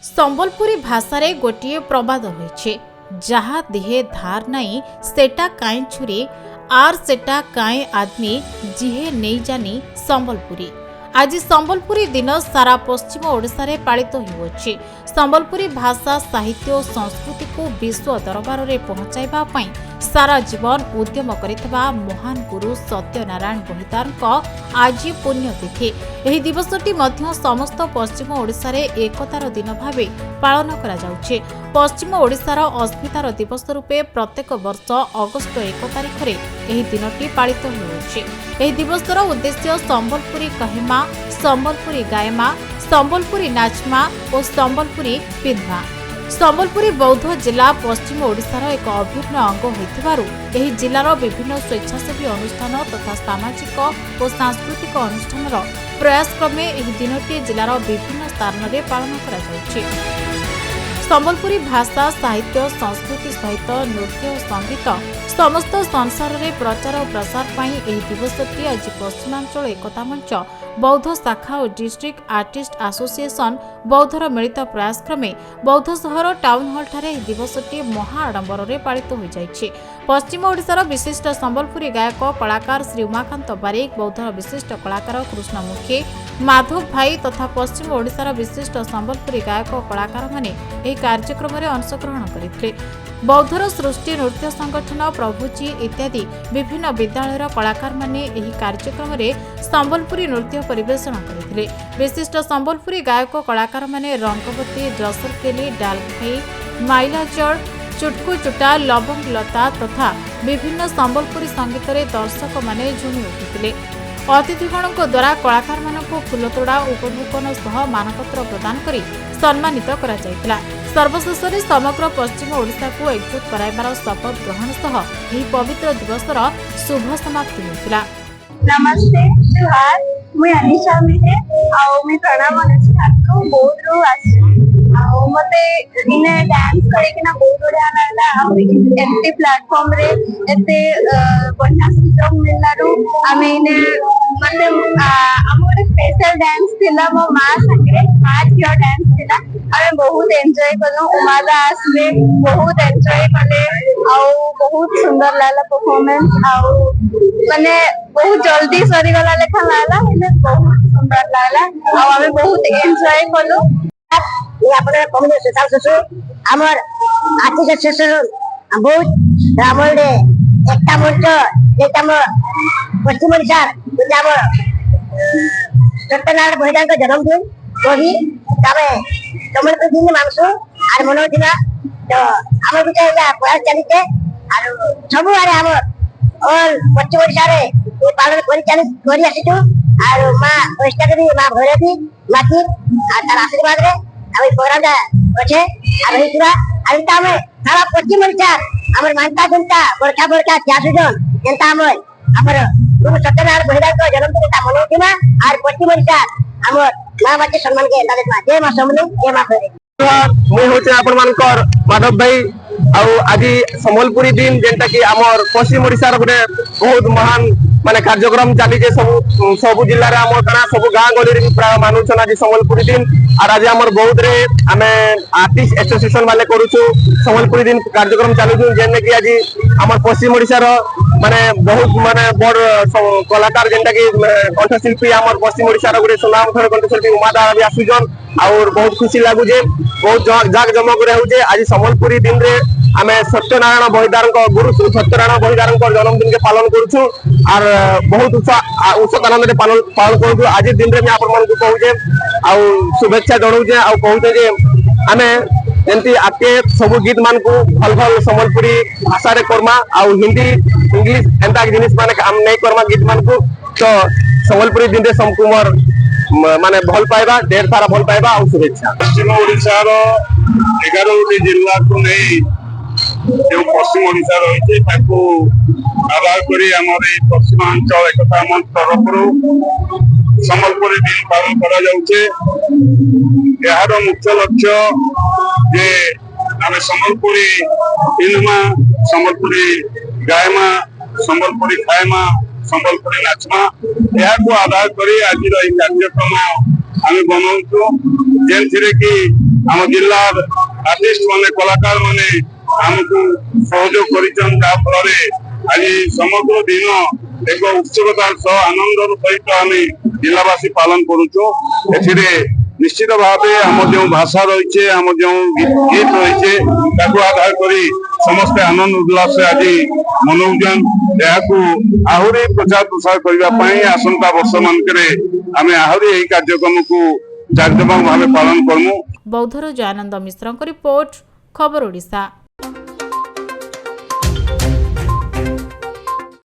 संबलपुरी भाषा रे गोटे प्रबाद रही जहा दिहे धार नाई सेटा काई छुरी आर सेटा काई आदमी जिहे नहीं जानी संबलपुरी। आज संबलपुरी दिन सारा पश्चिम ओडिशा रे पालित होउछि। संबलपुरी भाषा साहित्य और संस्कृति को विश्व दरबार रे पहुंचाइबा पई सारा जीवन उद्यम करितबा महान गुरु सत्यनारायण बहिदार आज पुण्यतिथि। एही दिवसटी मध्य समस्त पश्चिम ओडिशा रे एकतार दिन भावे पालन करा जाउछि। पश्चिम ओडिशार अस्मितार दिवस रूपे प्रत्येक वर्ष अगस्त 1 तारिख रे एही दिनटी पालित होउछि। एही दिवसर उद्देश्य संबलपुरी कहिमा, संबलपुरी गायमा, संबलपुरी नाचमा और संबलपुरी पिन्मा। संबलपुरी बौद्ध जिला पश्चिम ओडिशार एक अभिन्न अंग होइथिबारु एही जिलार विभिन्न स्वेच्छासेवी अनुष्ठान तथा सामाजिक और सांस्कृतिक अनुष्ठानर प्रयास क्रमे एही दिनटी जिलार विभिन्न स्थान रे पालन करा जाउछि। संबलपुरी भाषा साहित्य संस्कृति सहित नृत्य और संगीत समस्त संसार रे प्रचार और प्रसार पाई एही दिवसटी आज पश्चिमांचल एकता मंच बौद्ध शाखा और डिस्ट्रिक्ट आर्टिस्ट एसोसिएशन बौद्धर मिलित प्रयास क्रमे बौद्ध सहर टाउन हॉल ठारे एही दिवसटी महा आडंबर रे पालित हो जाइछि। पश्चिम ओडिशार विशिष्ट संबलपुरी गायक कलाकार श्री उमाकांत बारिक, बौद्धर विशिष्ट कलाकार कृष्णमुखी, माधव भाई तथा पश्चिम ओडिशार विशिष्ट संबलपुरी गायक कलाकार माने एही कार्यक्रम रे अंशग्रहण करथिले। बौद्धर सृष्टि नृत्य संगठन प्रभुजी इत्यादि विभिन्न विद्यालयर कलाकार माने एही कार्यक्रम रे संबलपुरी नृत्य परिवेषण करथिले। विशिष्ट संबलपुरी गायक कलाकार माने रंगवती, रसलकेली, डालखाई, माइलाजड़, चुटकू चुटा, लबंग लता तथा विभिन्न संबलपुरी संगीत रे दर्शक माने झुमी उठिथिले। अतिथिगण द्वारा कलाकार मानक फुलतोड़ा उपढूकन सह मानपत्र प्रदान करी सम्मानित करा जायतिला। सर्वशेष समग्र पश्चिम ओडिशा को एकजुट कराइबार शपथ ग्रहण सह एही पवित्र दिवसर शुभ समाप्ति होइतिला। नमस्ते, जोहार, मुई अनिशा मिहे आउ मी प्रणाम अनुष्ठी ठाकुर बौद्धरू आसी आउ मते इने डांस करे कि ना बहुत बढ़िया लागला। आउ एते प्लेटफॉर्म रे एते बढ़िया सुयोग मिललारू आमे इने मते हमर स्पेशल डांस थिला मो मा संगे आज यो डांस थिला आमे बहुत एन्जॉय करलो। उमादा आसले बहुत एन्जॉय करले आउ बहुत सुंदर लागला परफॉर्मेंस आउ माने बहुत जल्दी सरी गला लेखा लागला हेले बहुत सुंदर लागला आउ आमे बहुत एन्जॉय करलो। ये अपने कमने सोशल सोशल हमर आर्टिस्ट एसोसिएशन बहुत हमर रे एकता मंच जेता म पश्चिम ओडिशा जेता म सत्यनारायण बहिदार का जन्मदिन वही तबे संबलपुर दिन मानसु आर मनो दिना तो हमर बिटे या प्रयास चलिते आर सब आरे हमर और पश्चिम ओडिशा रे ये पालन करी आसितु आर मां वैष्णवी मां भैरवी माती आर तार आशीर्वाद रे अभी प्रोग्राम अच्छे अभी पूरा अभी तामे सारा पश्चिम ओडिशा हमर मानता जनता बड़का बड़का 400 जन जनता हमर गुरु सत्यनारायण बहिदार को जन्मदिन ता मनोदिना आर पश्चिम ओडिशा हमर मां बाटे सम्मान के दादा मा जय मां समले जय मां फेरे मैं होचे आपन मानकर माधव भाई आउ आज संबलपुरी दिन जेंटा कि हमर पश्चिम ओडिशा रे बहुत महान माने कार्यक्रम चली सब जिले में आम गाँ सब गाँ गली प्राय मानुछन आज संबलपुरी दिन और आज आम बौद्ध रे आम आर्टिस्ट एसोसिएशन वाले करूछु संबलपुरी दिन कार्यक्रम चलुछु जेने कि आज आम पश्चिम ओडिशा माने बहुत माने बड़ कलाकार जेनटा कि कंठशिल्पी आम पश्चिम ओडिशा गोटे सुनाम कंठशिल्पी उमादा भी आसुछन और बहुत खुशी लगुचे बहुत जाक जमक रहुचे। आज संबलपुरी दिन रे आम सत्यनारायण बहिदार गुरु सत्यनारायण बहिदार जन्मदिन के पालन करूछु और बहुत उत्साह आनंद पालन करूँ। आज दिन में आप कहे शुभेच्छा जनाऊे आ कहूचे जे आम एमती आगे सब गीत मान को भल भल संबलपुरी भाषा रे करमा आ हिंदी इंग्लिश एंता जिनिस माने हम नहीं करमा गीत मान को तो संबलपुरी दिन रे समकुमार माने भल पाइबा ढेर सारा भल पाइबा आ शुभेच्छा। पश्चिम ओडिशा रो 11 जिला को नहीं जो पश्चिम ओडिशा रही आधार कर पश्चिमांचल एकता मंच तरफ संबलपुरी दिन पालन करा जाउछे। यार मुख्य लक्ष्य जे आमे संबलपुरी फिल्मा, संबलपुरी गायमा, संबलपुरी खायमा, संबलपुरी नाचमा या को आधार कर आज कार्यक्रम आम बनाऊँ जेन कि आम जिलार आर्टिस्ट माने कलाकार माने आमको सहयोग करिछन जा फल आज समग्र दिन एक उत्सुकतार सह आनंदर सहित आम जिलावासी पालन करुचु एथिरे निश्चित भावे आम जो भाषा रही है आम जो गीत रही है आधार करी समस्ते आनंद उल्लास से आज मनाउछन आहरी प्रचार प्रसार करने आसंता वर्ष मानक आम आहरी यही कार्यक्रम को जाकजमक भाव पालन करमु। बौद्धर जयानंद मिश्र रिपोर्ट खबर ओडिशा।